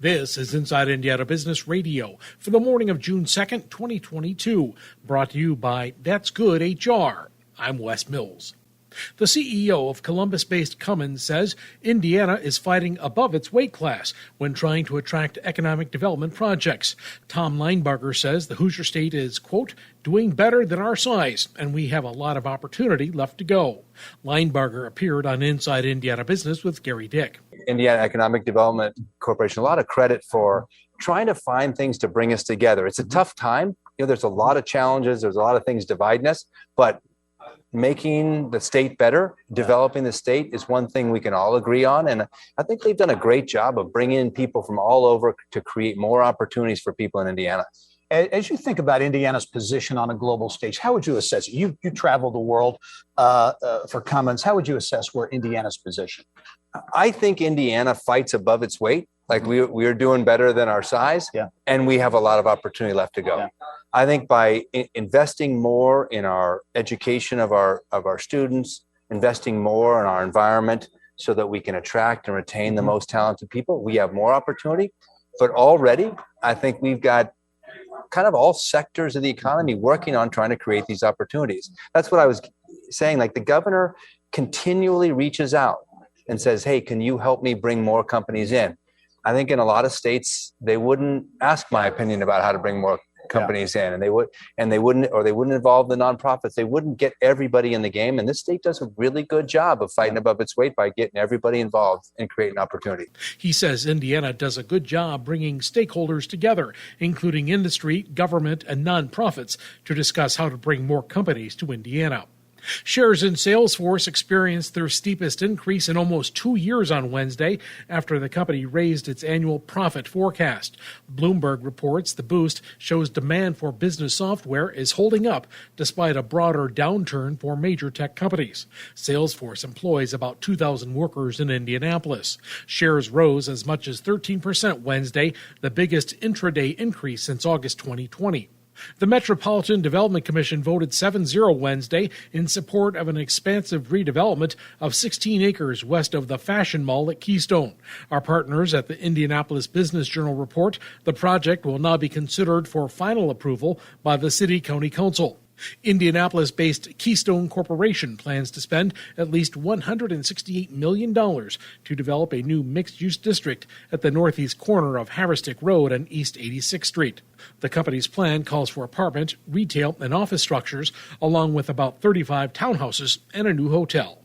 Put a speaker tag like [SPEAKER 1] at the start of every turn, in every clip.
[SPEAKER 1] This is Inside Indiana Business Radio for the morning of June 2nd, 2022, brought to you by That's Good HR. I'm Wes Mills. The CEO of Columbus-based Cummins says Indiana is fighting above its weight class when trying to attract economic development projects. Tom Linebarger says the Hoosier State is, quote, doing better than our size, and we have a lot of opportunity left to go. Linebarger appeared on Inside Indiana Business with Gary Dick.
[SPEAKER 2] Indiana Economic Development Corporation, a lot of credit for trying to find things to bring us together. It's a tough time. There's a lot of challenges. There's a lot of things dividing us, but making the state better, developing the state is one thing we can all agree on. And I think they've done a great job of bringing in people from all over to create more opportunities for people in Indiana.
[SPEAKER 3] As you think about Indiana's position on a global stage, how would you assess it? You travel the world for Cummins. How would you assess where Indiana's position?
[SPEAKER 2] I think Indiana fights above its weight. Like we're doing better than our size, and we have a lot of opportunity left to go. Yeah. I think by investing more in our education of our students, investing more in our environment so that we can attract and retain the most talented people, we have more opportunity. But already, I think we've got kind of all sectors of the economy working on trying to create these opportunities. That's what I was saying. Like the governor continually reaches out and says, hey, can you help me bring more companies in? I think in a lot of states, they wouldn't ask my opinion about how to bring more companies in, and they wouldn't involve the nonprofits. They wouldn't get everybody in the game. And this state does a really good job of fighting above its weight by getting everybody involved and creating opportunity.
[SPEAKER 1] He says Indiana does a good job bringing stakeholders together, including industry, government, and nonprofits, to discuss how to bring more companies to Indiana. Shares in Salesforce experienced their steepest increase in almost 2 years on Wednesday after the company raised its annual profit forecast. Bloomberg reports the boost shows demand for business software is holding up despite a broader downturn for major tech companies. Salesforce employs about 2,000 workers in Indianapolis. Shares rose as much as 13% Wednesday, the biggest intraday increase since August 2020. The Metropolitan Development Commission voted 7-0 Wednesday in support of an expansive redevelopment of 16 acres west of the Fashion Mall at Keystone. Our partners at the Indianapolis Business Journal report the project will now be considered for final approval by the City-County Council. Indianapolis-based Keystone Corporation plans to spend at least $168 million to develop a new mixed-use district at the northeast corner of Harristick Road and East 86th Street. The company's plan calls for apartment, retail, and office structures, along with about 35 townhouses and a new hotel.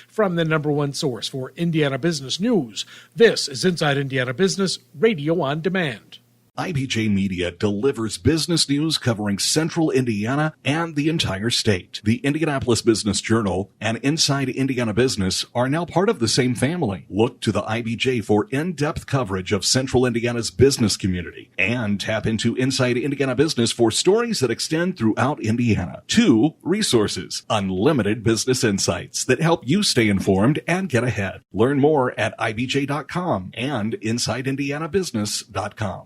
[SPEAKER 1] From the number one source for Indiana business news, this is Inside Indiana Business Radio on Demand.
[SPEAKER 4] IBJ Media delivers business news covering central Indiana and the entire state. The Indianapolis Business Journal and Inside Indiana Business are now part of the same family. Look to the IBJ for in-depth coverage of central Indiana's business community and tap into Inside Indiana Business for stories that extend throughout Indiana. 2 resources, unlimited business insights that help you stay informed and get ahead. Learn more at ibj.com and insideindianabusiness.com.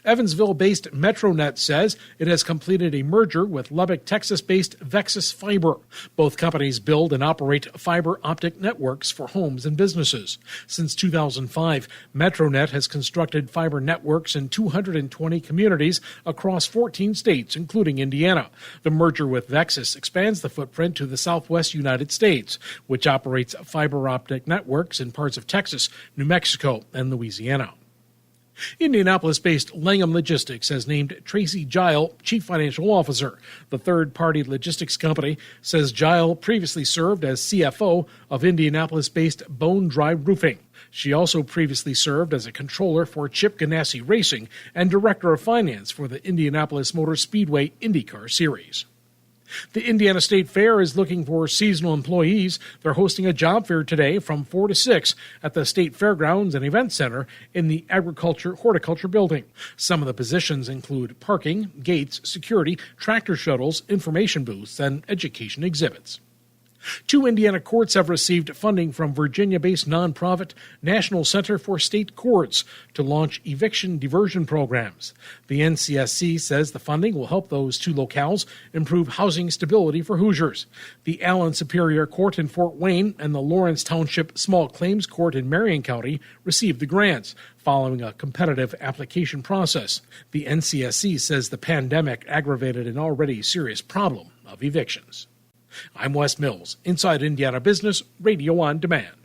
[SPEAKER 1] Evansville-based Metronet says it has completed a merger with Lubbock, Texas-based Vexus Fiber. Both companies build and operate fiber optic networks for homes and businesses. Since 2005, Metronet has constructed fiber networks in 220 communities across 14 states, including Indiana. The merger with Vexus expands the footprint to the southwest United States, which operates fiber optic networks in parts of Texas, New Mexico, and Louisiana. Indianapolis-based Langham Logistics has named Tracy Gile Chief Financial Officer. The third-party logistics company says Gile previously served as CFO of Indianapolis-based Bone Dry Roofing. She also previously served as a controller for Chip Ganassi Racing and director of finance for the Indianapolis Motor Speedway IndyCar Series. The Indiana State Fair is looking for seasonal employees. They're hosting a job fair today from 4 to 6 at the State Fairgrounds and Event Center in the Horticulture Building. Some of the positions include parking, gates, security, tractor shuttles, information booths, and education exhibits. Two Indiana courts have received funding from Virginia-based nonprofit National Center for State Courts to launch eviction diversion programs. The NCSC says the funding will help those two locales improve housing stability for Hoosiers. The Allen Superior Court in Fort Wayne and the Lawrence Township Small Claims Court in Marion County received the grants following a competitive application process. The NCSC says the pandemic aggravated an already serious problem of evictions. I'm Wes Mills, Inside Indiana Business, Radio on Demand.